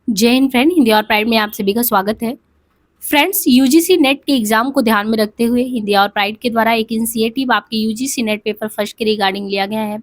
जय हिंद फ्रेंड, हिंदी और प्राइड में आप सभी का स्वागत है। फ्रेंड्स, यूजीसी नेट के एग्जाम को ध्यान में रखते हुए हिंदी और प्राइड के द्वारा एक इनिशिएटिव आपके यूजीसी नेट पेपर फर्स्ट के रिगार्डिंग लिया गया है।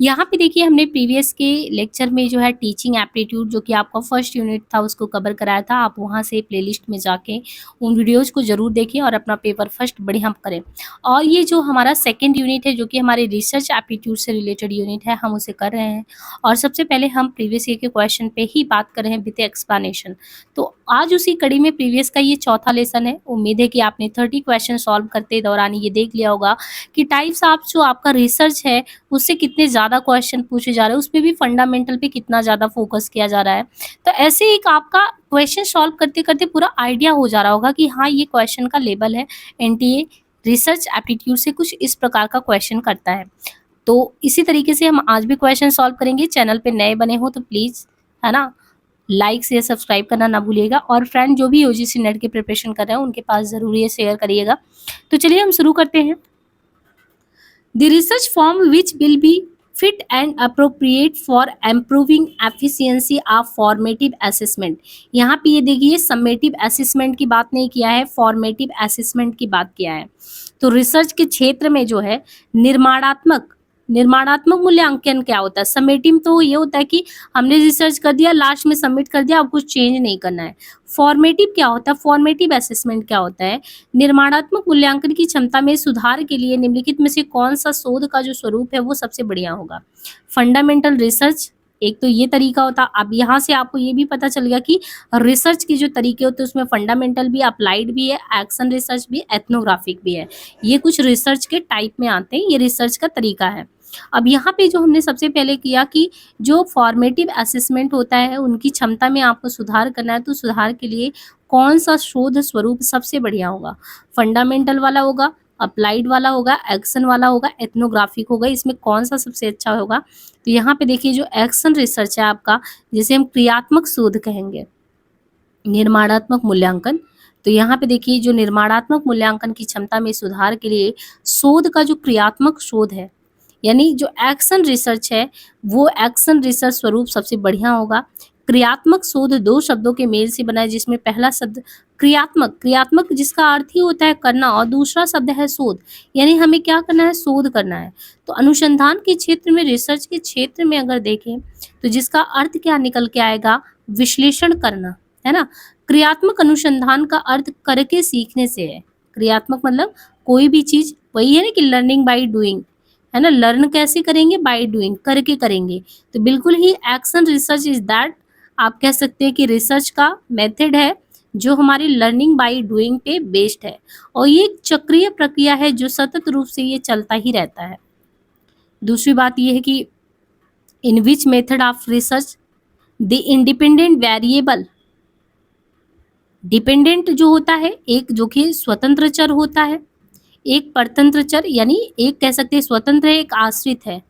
यहाँ पे देखिए, हमने प्रीवियस के लेक्चर में जो है टीचिंग एप्टीट्यूड जो कि आपका फर्स्ट यूनिट था उसको कवर कराया था। आप वहाँ से प्लेलिस्ट में जाके उन वीडियोज़ को ज़रूर देखें और अपना पेपर फर्स्ट बढ़िया करें। और ये जो हमारा सेकेंड यूनिट है जो कि हमारे रिसर्च एप्टीट्यूड से रिलेटेड यूनिट है, हम उसे कर रहे हैं। और सबसे पहले हम प्रीवियस ईयर के क्वेश्चन पे ही बात कर रहे हैं विद एक्सप्लेनेशन। तो आज उसी कड़ी में प्रीवियस का ये चौथा लेसन है। उम्मीद है कि आपने 30 क्वेश्चन सॉल्व करते दौरान ये देख लिया होगा कि टाइप्स ऑफ जो आपका रिसर्च है उससे कितने ज़्यादा क्वेश्चन पूछे जा रहे हैं, उसमें भी फंडामेंटल पे कितना ज़्यादा फोकस किया जा रहा है। तो ऐसे एक आपका क्वेश्चन सॉल्व करते करते पूरा आइडिया हो जा रहा होगा कि हाँ, ये क्वेश्चन का लेवल है एनटीए रिसर्च एप्टीट्यूड से कुछ इस प्रकार का क्वेश्चन करता है। तो इसी तरीके से हम आज भी क्वेश्चन सॉल्व करेंगे। चैनल पे नए बने हो तो प्लीज़, है ना, लाइक शेयर सब्सक्राइब करना ना भूलिएगा। और फ्रेंड जो भी यूजीसी नेट की प्रिपरेशन कर रहे हैं उनके पास ज़रूर ये शेयर करिएगा। तो चलिए हम शुरू करते हैं। The research form which will be fit and appropriate for improving efficiency of formative assessment। यहाँ पे ये देखिए, समेटिव असेसमेंट की बात नहीं किया है, फॉर्मेटिव असेसमेंट की बात किया है। तो रिसर्च के क्षेत्र में जो है निर्माणात्मक निर्माणात्मक मूल्यांकन क्या होता है। समेटिव तो ये होता है कि हमने रिसर्च कर दिया, लास्ट में सबमिट कर दिया, अब कुछ चेंज नहीं करना है। फॉर्मेटिव क्या होता है, फॉर्मेटिव असेसमेंट क्या होता है, निर्माणात्मक मूल्यांकन की क्षमता में सुधार के लिए निम्नलिखित में से कौन सा शोध का जो स्वरूप है वो सबसे बढ़िया होगा। फंडामेंटल रिसर्च एक तो ये तरीका होता। अब यहाँ से आपको ये भी पता चल गया कि रिसर्च के जो तरीके होते हैं उसमें फंडामेंटल भी, अप्लाइड भी है, एक्शन रिसर्च भी, एथनोग्राफिक भी है। ये कुछ रिसर्च के टाइप में आते हैं, ये रिसर्च का तरीका है। अब यहाँ पे जो हमने सबसे पहले किया कि जो फॉर्मेटिव असेसमेंट होता है उनकी क्षमता में आपको सुधार करना है, तो सुधार के लिए कौन सा शोध स्वरूप सबसे बढ़िया होगा। फंडामेंटल वाला होगा, अप्लाइड वाला होगा, एक्शन वाला होगा, एथनोग्राफिक होगा, इसमें कौन सा सबसे अच्छा होगा। तो यहाँ पे देखिए, जो एक्शन रिसर्च है आपका, जिसे हम क्रियात्मक शोध कहेंगे, निर्माणात्मक मूल्यांकन। तो यहाँ पे देखिए, जो निर्माणात्मक मूल्यांकन की क्षमता में सुधार के लिए शोध का जो क्रियात्मक शोध है, यानी जो एक्शन रिसर्च है, वो एक्शन रिसर्च स्वरूप सबसे बढ़िया होगा। क्रियात्मक शोध दो शब्दों के मेल से बना है, जिसमें पहला शब्द क्रियात्मक, क्रियात्मक जिसका अर्थ ही होता है करना, और दूसरा शब्द है शोध, यानी हमें क्या करना है, शोध करना है। तो अनुसंधान के क्षेत्र में, रिसर्च के क्षेत्र में अगर देखें तो जिसका अर्थ क्या निकल के आएगा, विश्लेषण करना, है ना। क्रियात्मक अनुसंधान का अर्थ करके सीखने से है। क्रियात्मक मतलब कोई भी चीज, वही है ना कि लर्निंग बाय डूइंग, है ना। लर्न कैसे करेंगे, बाय डूइंग, करके करेंगे। तो बिल्कुल ही एक्शन रिसर्च इज दैट, आप कह सकते हैं कि रिसर्च का मेथड है जो हमारी लर्निंग बाय डूइंग पे बेस्ड है। और ये एक चक्रीय प्रक्रिया है जो सतत रूप से ये चलता ही रहता है। दूसरी बात ये है कि in which method of research the independent variable, dependent जो होता है एक, जो कि स्वतंत्र चर होता है, एक परतंत्र चर, यानी एक कह सकते हैं स्वतंत्र है, एक आश्रित है।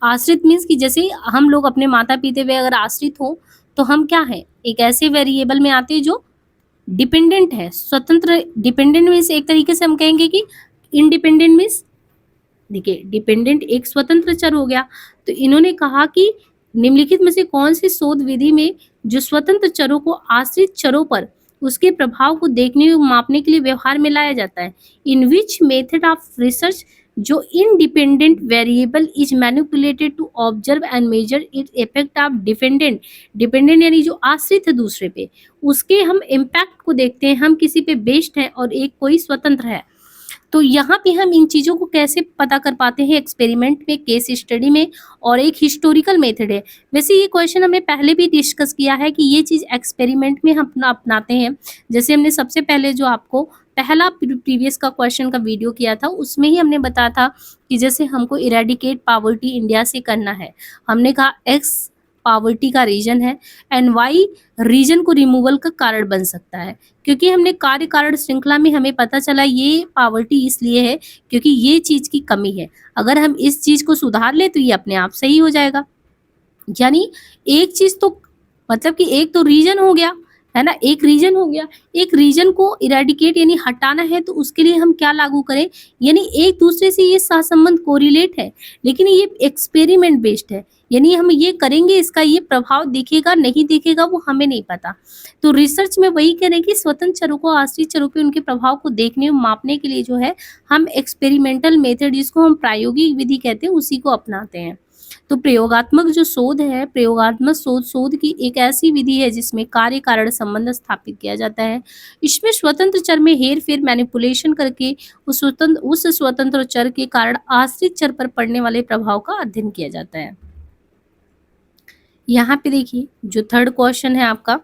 आश्रित मीन्स कि जैसे हम लोग अपने माता पिता पे अगर आश्रित हो तो हम क्या है, एक ऐसे वेरिएबल में आते हैं जो डिपेंडेंट है, स्वतंत्र। डिपेंडेंट मीन्स एक तरीके से हम कहेंगे कि इंडिपेंडेंट मीन्स, देखिए डिपेंडेंट एक स्वतंत्र चर हो गया। तो इन्होंने कहा कि निम्नलिखित में से कौन सी शोध विधि में जो स्वतंत्र चरों को आश्रित चरों पर उसके प्रभाव को देखने और मापने के लिए व्यवहार में लाया जाता है। In which method of research जो independent variable is manipulated to observe and measure it effect of dependent, dependent यानी जो आश्रित है दूसरे पे, उसके हम इम्पैक्ट को देखते हैं। हम किसी पे बेस्ड है और एक कोई स्वतंत्र है। तो यहाँ पे हम इन चीज़ों को कैसे पता कर पाते हैं, एक्सपेरिमेंट में, केस स्टडी में, और एक हिस्टोरिकल मेथड है। वैसे ये क्वेश्चन हमें पहले भी डिस्कस किया है कि ये चीज़ एक्सपेरिमेंट में हम अपनाते हैं। जैसे हमने सबसे पहले जो आपको पहला प्रीवियस का क्वेश्चन का वीडियो किया था उसमें ही हमने बताया था कि जैसे हमको इरेडिकेट पावर्टी इंडिया से करना है, हमने कहा एक्स पावर्टी का रीजन है एंड वाई रीजन को रिमूवल का कारण बन सकता है। क्योंकि हमने कार्य कारण श्रृंखला में हमें पता चला ये पावर्टी इसलिए है क्योंकि ये चीज की कमी है, अगर हम इस चीज को सुधार ले तो ये अपने आप सही हो जाएगा। यानी एक चीज तो, मतलब कि एक तो रीजन हो गया, है ना, एक रीजन हो गया। एक रीजन को इरेडिकेट यानी हटाना है तो उसके लिए हम क्या लागू करें, यानी एक दूसरे से ये सहसंबंध कोरिलेट है, लेकिन ये एक्सपेरिमेंट बेस्ड है, यानी हम ये करेंगे, इसका ये प्रभाव दिखेगा नहीं दिखेगा वो हमें नहीं पता। तो रिसर्च में वही करें कि स्वतंत्र चरों को आश्रित चरों पे उनके प्रभाव को देखने और मापने के लिए जो है हम एक्सपेरिमेंटल मेथड, जिसको हम प्रायोगिक विधि कहते हैं, उसी को अपनाते हैं। तो प्रयोगात्मक जो शोध है, प्रयोगात्मक शोध शोध की एक ऐसी विधि है जिसमें कार्य कारण संबंध स्थापित किया जाता है। इसमें स्वतंत्र चर में हेर फेर मैनिपुलेशन करके उस स्वतंत्र चर के कारण आश्रित चर पर पड़ने वाले प्रभाव का अध्ययन किया जाता है। यहाँ पे देखिए जो थर्ड क्वेश्चन है आपका,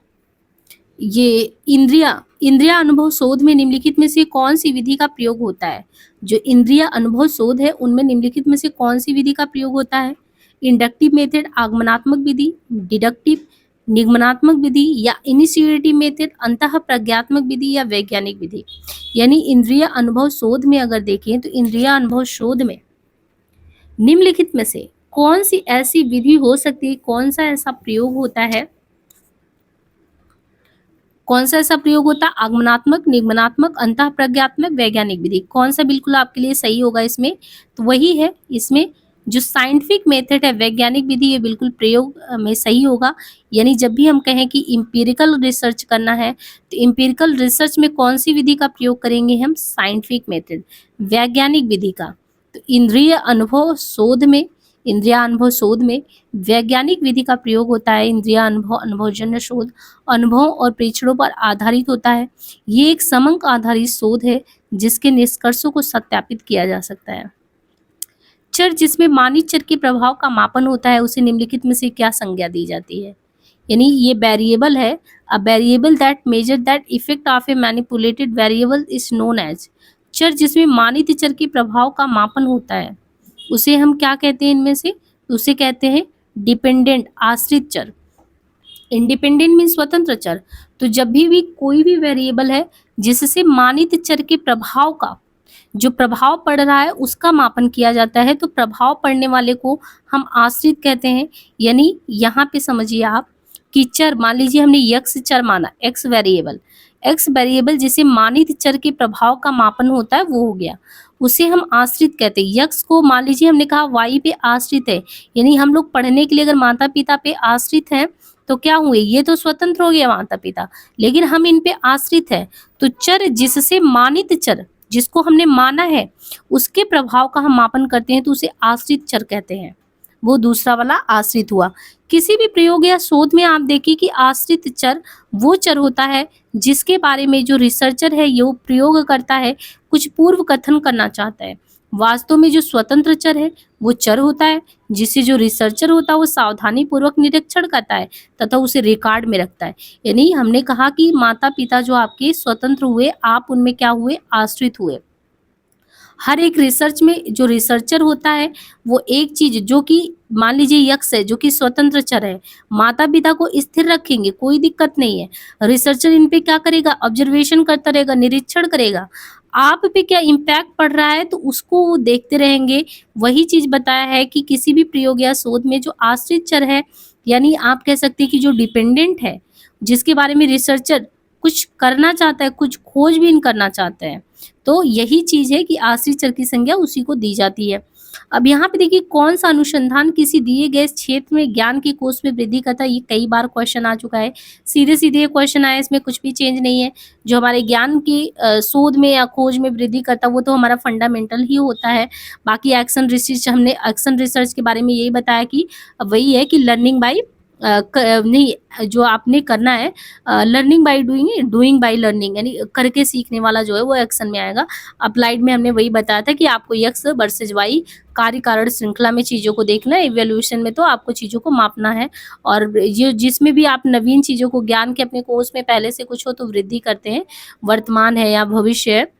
ये इंद्रिया अनुभव शोध में निम्नलिखित में से कौन सी विधि का प्रयोग होता है। जो इंद्रिय अनुभव शोध है उनमें निम्नलिखित में से कौन सी विधि का प्रयोग होता है। इंडक्टिव मेथड, आगमनात्मक विधि, डिडक्टिव निगमनात्मक विधि, या इनिशिएटिव मेथड, अंतः प्रज्ञात्मक विधि, या वैज्ञानिक विधि। यानी इंद्रिय अनुभव शोध में अगर देखें तो इंद्रिय अनुभव शोध में निम्नलिखित में से कौन सी ऐसी विधि हो सकती है, कौन सा ऐसा प्रयोग होता है, कौन सा ऐसा प्रयोग होता है, आगमनात्मक, निगमनात्मक, अंतः प्रज्ञात्मक, वैज्ञानिक विधि। कौन सा बिल्कुल आपके लिए सही होगा इसमें, तो वही है इसमें जो साइंटिफिक मेथड है, वैज्ञानिक विधि, ये बिल्कुल प्रयोग में सही होगा। यानी जब भी हम कहें कि इंपिरिकल रिसर्च करना है तो इंपिरिकल रिसर्च में कौन सी विधि का प्रयोग करेंगे हम, साइंटिफिक मेथड, वैज्ञानिक विधि का। तो इंद्रिया अनुभव शोध में वैज्ञानिक विधि का प्रयोग होता है। इंद्रिया अनुभवजन्य शोध अनुभव और परीक्षणों पर आधारित होता है। ये एक समंक आधारित शोध है जिसके निष्कर्षों को सत्यापित किया जा सकता है। चर जिसमें मानित चर के प्रभाव का मापन होता है उसे निम्नलिखित में से क्या संज्ञा दी जाती है। यानी ये वेरिएबल है, a variable that measure that effect of a manipulated variable is known as. चर जिसमें मानित चर के प्रभाव का मापन होता है उसे हम क्या कहते हैं, इनमें से उसे कहते हैं डिपेंडेंट, आश्रित चर। इंडिपेंडेंट मीन स्वतंत्र चर। तो जब भी कोई भी वेरिएबल है जिससे मानित चर के प्रभाव का जो प्रभाव पड़ रहा है उसका मापन किया जाता है, तो प्रभाव पड़ने वाले को हम आश्रित कहते हैं। यानी यहाँ पे समझिए आप कि चर, मान लीजिए हमने यक्स चर माना, एक्स वेरिएबल जिसे मानित चर के प्रभाव का मापन होता है वो हो गया, उसे हम आश्रित कहते हैं। यक्स को मान लीजिए हमने कहा वाई पे आश्रित है, यानी हम लोग पढ़ने के लिए अगर माता पिता पे आश्रित हैं तो क्या हुए, ये तो स्वतंत्र हो गया माता पिता, लेकिन हम इन पे आश्रित है। तो चर जिससे मानित चर, जिसको हमने माना है उसके प्रभाव का हम मापन करते हैं तो उसे आश्रित चर कहते हैं। वो दूसरा वाला आश्रित हुआ। किसी भी प्रयोग या शोध में आप देखिए कि आश्रित चर वो चर होता है जिसके बारे में जो रिसर्चर है यो प्रयोग करता है कुछ पूर्व कथन करना चाहता है। वास्तव में जो स्वतंत्र चर है वो चर होता है जिसे जो रिसर्चर होता है वो सावधानी पूर्वक निरीक्षण करता है तथा उसे रिकॉर्ड में रखता है। यानी हमने कहा कि माता पिता जो आपके स्वतंत्र हुए, आप उनमें क्या हुए, आश्रित हुए। हर एक रिसर्च में जो रिसर्चर होता है वो एक चीज, जो कि मान लीजिए यक्स है जो कि स्वतंत्र चर है, माता पिता को स्थिर रखेंगे, कोई दिक्कत नहीं है। रिसर्चर इन पे क्या करेगा, ऑब्जर्वेशन करता रहेगा, निरीक्षण करेगा, आप पे क्या इम्पैक्ट पड़ रहा है तो उसको वो देखते रहेंगे। वही चीज बताया है कि किसी भी प्रयोग या शोध में जो आश्रित चर है, यानी आप कह सकते हैं कि जो डिपेंडेंट है, जिसके बारे में रिसर्चर कुछ करना चाहता है, कुछ खोजबीन करना चाहता है, तो यही चीज है कि आश्रित चर की संज्ञा उसी को दी जाती है। अब यहाँ पे देखिए कौन सा अनुसंधान किसी दिए गए क्षेत्र में ज्ञान के कोष में वृद्धि करता है, ये कई बार क्वेश्चन आ चुका है। सीधे सीधे क्वेश्चन आया, इसमें कुछ भी चेंज नहीं है। जो हमारे ज्ञान की शोध में या खोज में वृद्धि करता है वो तो हमारा फंडामेंटल ही होता है। बाकी एक्शन रिसर्च, हमने एक्शन रिसर्च के बारे में यही बताया कि वही है कि लर्निंग बाई नहीं, जो आपने करना है learning by doing, doing by learning, यानी करके सीखने वाला जो है वो एक्शन में आएगा। अप्लाइड में हमने वही बताया था कि आपको एक्स वर्सेज वाई कार्य कारण श्रृंखला में चीज़ों को देखना है, इवैल्यूएशन में तो आपको चीज़ों को मापना है। और ये जिसमें भी आप नवीन चीज़ों को ज्ञान के अपने कोर्स में पहले से कुछ हो तो वृद्धि करते हैं, वर्तमान है या भविष्य है,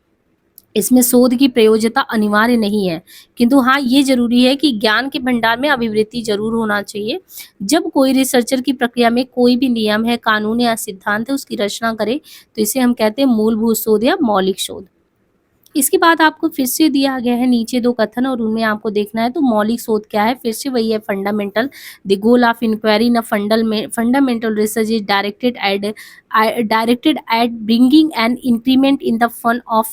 इसमें शोध की प्रयोज्यता अनिवार्य नहीं है, किंतु हाँ ये जरूरी है कि ज्ञान के भंडार में अभिवृद्धि जरूर होना चाहिए। जब कोई रिसर्चर की प्रक्रिया में कोई भी नियम है, कानून या सिद्धांत है उसकी रचना करे तो इसे हम कहते हैं मूलभूत शोध या मौलिक शोध। इसके बाद आपको फिर से दिया गया है नीचे 2 कथन और उनमें आपको देखना है तो मौलिक शोध क्या है? फिर से वही है fundamental. The goal of inquiry in a fundamental research is directed at bringing an increment in the fund of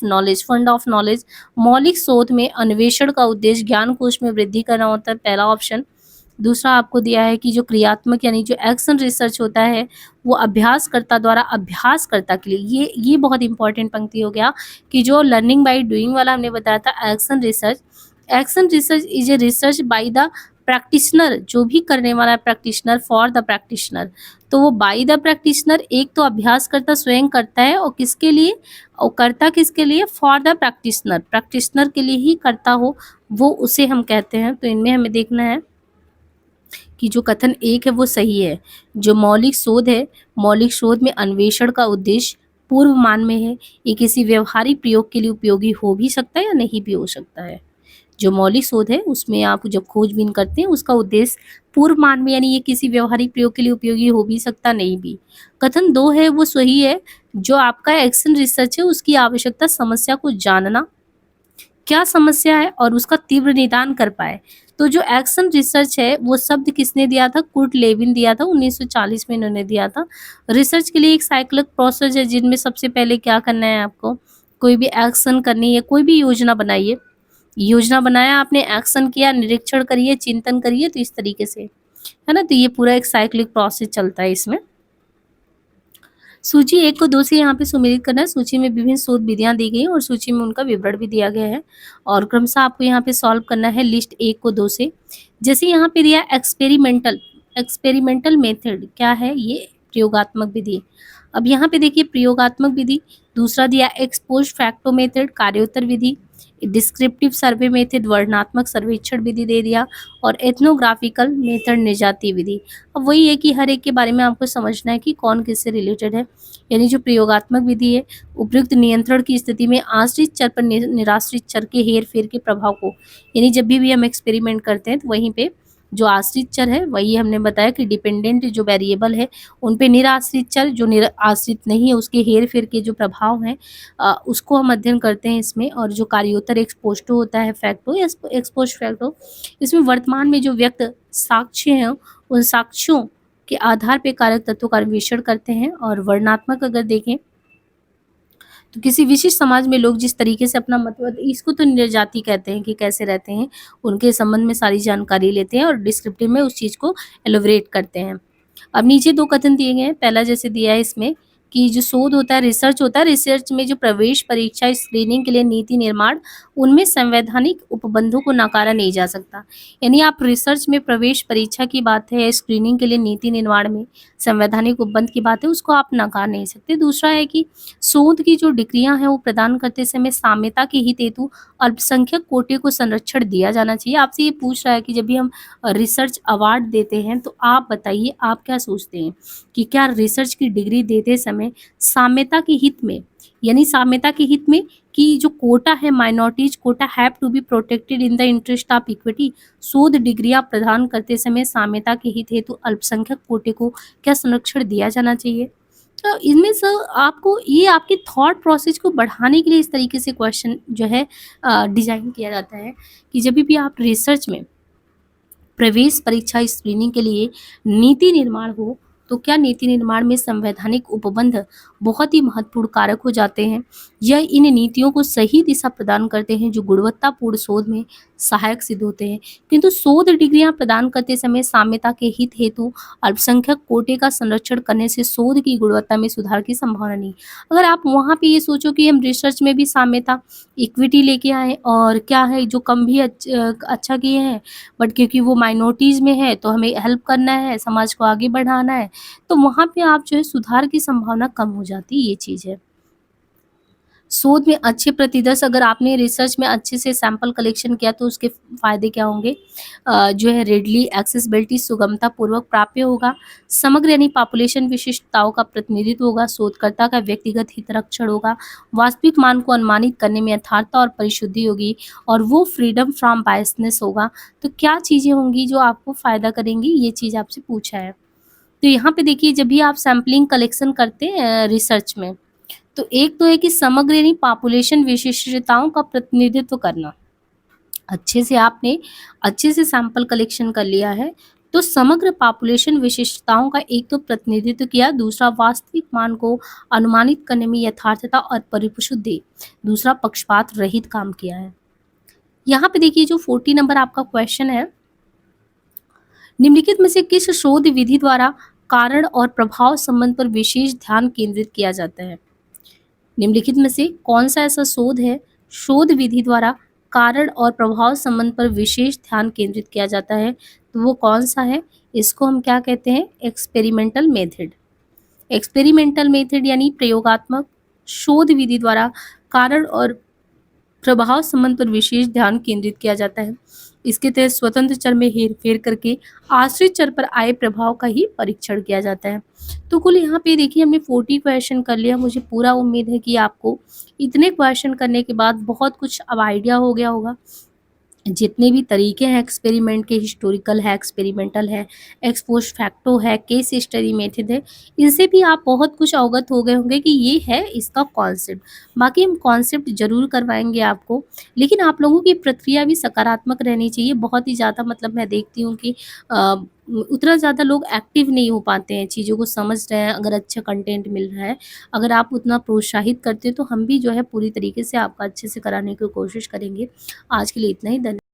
knowledge. मौलिक शोध में अन्वेषण का उद्देश्य ज्ञान कोश में वृद्धि करना होता है, पहला ऑप्शन। दूसरा आपको दिया है कि जो क्रियात्मक यानी जो एक्शन रिसर्च होता है वो अभ्यासकर्ता द्वारा अभ्यासकर्ता के लिए, ये बहुत इंपॉर्टेंट पंक्ति हो गया कि जो लर्निंग बाय डूइंग वाला हमने बताया था action research is a research by the practitioner, जो भी करने वाला है प्रैक्टिशनर, फॉर द प्रैक्टिशनर। तो वो बाय द प्रैक्टिशनर, एक तो अभ्यासकर्ता स्वयं करता है और किसके लिए, और करता किसके लिए, फॉर द प्रैक्टिशनर, प्रैक्टिशनर के लिए ही करता हो वो उसे हम कहते हैं। तो इनमें हमें देखना है कि जो कथन एक है वो सही है। जो मौलिक शोध है, मौलिक शोध में अन्वेषण का उद्देश्य पूर्व मान में है, ये किसी व्यवहारिक प्रयोग के लिए उपयोगी हो भी सकता है या नहीं भी हो सकता है। जो मौलिक शोध है उसमें आप जब खोजबीन करते हैं उसका उद्देश्य पूर्व मान में, यानी ये किसी व्यवहारिक प्रयोग के लिए उपयोगी हो भी सकता, नहीं भी। कथन 2 है वो सही है। जो आपका एक्शन रिसर्च है उसकी आवश्यकता समस्या को जानना, क्या समस्या है और उसका तीव्र निदान कर पाए। तो जो एक्शन रिसर्च है वो शब्द किसने दिया था, कुर्ट लेविन दिया था, 1940 में इन्होंने दिया था। रिसर्च के लिए एक साइक्लिक प्रोसेस है जिनमें सबसे पहले क्या करना है आपको, कोई भी एक्शन करनी है, कोई भी योजना बनाइए, योजना बनाया आपने, एक्शन किया, निरीक्षण करिए, चिंतन करिए, तो इस तरीके से है ना। तो ये पूरा एक साइक्लिक प्रोसेस चलता है इसमें। सूची 1 को 2 से यहाँ पे सुमेलित करना है। सूची में विभिन्न शोध विधियां दी गई हैं और सूची में उनका विवरण भी दिया गया है और क्रमशः आपको यहाँ पे सॉल्व करना है लिस्ट 1 को 2 से। जैसे यहाँ पे दिया एक्सपेरिमेंटल, एक्सपेरिमेंटल मेथड क्या है, ये प्रयोगात्मक विधि। अब यहाँ पे देखिए प्रयोगात्मक विधि। दूसरा दिया एक्सपोज फैक्टो मेथड, कार्योत्तर विधि। डिस्क्रिप्टिव सर्वे मेथड, वर्णनात्मक सर्वेक्षण विधि दे दिया। और एथनोग्राफिकल मेथड, निर्जातीय विधि। अब वही है कि हर एक के बारे में आपको समझना है कि कौन किससे रिलेटेड है। यानी जो प्रयोगात्मक विधि है, उपयुक्त नियंत्रण की स्थिति में आश्रित चर पर निराश्रित चर के हेर फेर के प्रभाव को, यानी जब भी हम एक्सपेरिमेंट करते हैं तो वहीं पे जो आश्रित चर है वही हमने बताया कि डिपेंडेंट जो वेरिएबल है उन पे निराश्रित चर, जो आश्रित नहीं है उसके हेर फेर के जो प्रभाव हैं उसको हम अध्ययन करते हैं इसमें। और जो कार्योत्तर एक्सपोस्टो होता है, फैक्टो एक्सपोस्ट फैक्टो, इसमें वर्तमान में जो व्यक्त साक्ष्य हैं उन साक्ष्यों के आधार पे कारक तत्वों का अन्वेषण करते हैं। और वर्णनात्मक अगर देखें तो किसी विशिष्ट समाज में लोग जिस तरीके से अपना मतलब, इसको तो निर्जाति कहते हैं कि कैसे रहते हैं, उनके संबंध में सारी जानकारी लेते हैं और डिस्क्रिप्टिव में उस चीज़ को एलोबरेट करते हैं। अब नीचे 2 कथन दिए गए हैं। पहला जैसे दिया है इसमें कि जो शोध होता है, रिसर्च होता है, रिसर्च में जो प्रवेश परीक्षा, स्क्रीनिंग के लिए नीति निर्माण, उनमें संवैधानिक उपबंधों को नकारा नहीं जा सकता। यानी आप रिसर्च में प्रवेश परीक्षा की बात है, स्क्रीनिंग के लिए नीति निर्माण में संवैधानिक उपबंध की बात है, उसको आप नकार नहीं सकते। दूसरा है कि शोध की जो डिग्रियां हैं वो प्रदान करते समय साम्यता के हित हेतु अल्पसंख्यक कोटि को संरक्षण दिया जाना चाहिए। आपसे ये पूछ रहा है कि जब भी हम रिसर्च अवार्ड देते हैं तो आप बताइए आप क्या सोचते हैं कि क्या रिसर्च की डिग्री देते समय साम्यता के हित में, यानी साम्यता के हित में कि जो कोटा है, minorities quota have to be protected in the interest of equity, शोध डिग्रियां प्रदान करते समय साम्यता के हित हेतु अल्पसंख्यक कोटि को क्या संरक्षण दिया जाना चाहिए। तो इनमें से आपको ये आपके थॉट प्रोसेस को बढ़ाने के लिए इस तरीके से क्वेश्चन जो है डिजाइन किया जाता है कि जब भी आप रिसर्च में प्रवेश परीक्षा स्क्रीनिंग के लिए नीति निर्माण हो तो क्या नीति निर्माण में संवैधानिक उपबंध बहुत ही महत्वपूर्ण कारक हो जाते हैं। यह इन नीतियों को सही दिशा प्रदान करते हैं जो गुणवत्तापूर्ण शोध में सहायक सिद्ध होते हैं। किंतु शोध डिग्रियां प्रदान करते समय साम्यता के हित हेतु अल्पसंख्यक कोटे का संरक्षण करने से शोध की गुणवत्ता में सुधार की संभावना नहीं। अगर आप वहाँ पे ये सोचो कि हम रिसर्च में भी साम्यता इक्विटी लेके आए और क्या है जो कम भी अच्छा किए हैं, बट क्योंकि वो माइनॉरिटीज़ में है तो हमें हेल्प करना है, समाज को आगे बढ़ाना है, तो वहाँ पे आप जो है सुधार की संभावना कम हो जाती है, ये चीज़ है। शोध में अच्छे प्रतिदर्श, अगर आपने रिसर्च में अच्छे से सैंपल कलेक्शन किया तो उसके फ़ायदे क्या होंगे, जो है रेडली एक्सेसिबिलिटी, सुगमता पूर्वक प्राप्य होगा, समग्र यानी पॉपुलेशन विशिष्टताओं का प्रतिनिधित्व होगा, शोधकर्ता का व्यक्तिगत हितरक्षण होगा, वास्तविक मान को अनुमानित करने में यथार्थता और परिशुद्धि होगी और वो फ्रीडम फ्रॉम बायसनेस होगा। तो क्या चीज़ें होंगी जो आपको फ़ायदा करेंगी, ये चीज़ आपसे पूछा है। तो यहाँ पे देखिए जब भी आप सैम्पलिंग कलेक्शन करते हैं रिसर्च में तो एक तो है कि समग्र यानी पॉपुलेशन विशेषताओं का प्रतिनिधित्व करना। अच्छे से सैंपल कलेक्शन कर लिया है, तो समग्र पॉपुलेशन विशेषताओं का एक तो प्रतिनिधित्व किया, दूसरा वास्तविक मान को अनुमानित करने में यथार्थता और परिशुद्धि, दूसरा पक्षपात रहित काम किया है। यहाँ पे देखिए जो 40 नंबर आपका क्वेश्चन है, निम्नलिखित में से किस शोध विधि द्वारा कारण और प्रभाव संबंध पर विशेष ध्यान केंद्रित किया जाता है? निम्नलिखित में से कौन सा ऐसा शोध है, शोध विधि द्वारा कारण और प्रभाव संबंध पर विशेष ध्यान केंद्रित किया जाता है, तो वो कौन सा है? इसको हम क्या कहते हैं? Experimental method. एक्सपेरिमेंटल मेथड यानी प्रयोगात्मक शोध विधि द्वारा कारण और प्रभाव संबंध पर विशेष ध्यान केंद्रित किया जाता है। इसके तहत स्वतंत्र चर में हेरफेर करके आश्रित चर पर आए प्रभाव का ही परीक्षण किया जाता है। तो कुल यहाँ पे देखिए हमने 40 क्वेश्चन कर लिया। मुझे पूरा उम्मीद है कि आपको इतने क्वेश्चन करने के बाद बहुत कुछ अब आइडिया हो गया होगा। जितने भी तरीके हैं एक्सपेरिमेंट के, हिस्टोरिकल है, एक्सपेरिमेंटल है, एक्स पोस्ट फैक्टो है, केस स्टडी मेथड है, इनसे भी आप बहुत कुछ अवगत हो गए होंगे कि ये है इसका कॉन्सेप्ट। बाकी हम कॉन्सेप्ट ज़रूर करवाएंगे आपको, लेकिन आप लोगों की प्रक्रिया भी सकारात्मक रहनी चाहिए। बहुत ही ज़्यादा मतलब मैं देखती हूँ कि उतना ज़्यादा लोग एक्टिव नहीं हो पाते हैं, चीज़ों को समझ रहे हैं। अगर अच्छा कंटेंट मिल रहा है, अगर आप उतना प्रोत्साहित करते हैं, तो हम भी जो है पूरी तरीके से आपका अच्छे से कराने की कोशिश करेंगे। आज के लिए इतना ही। धन्यवाद।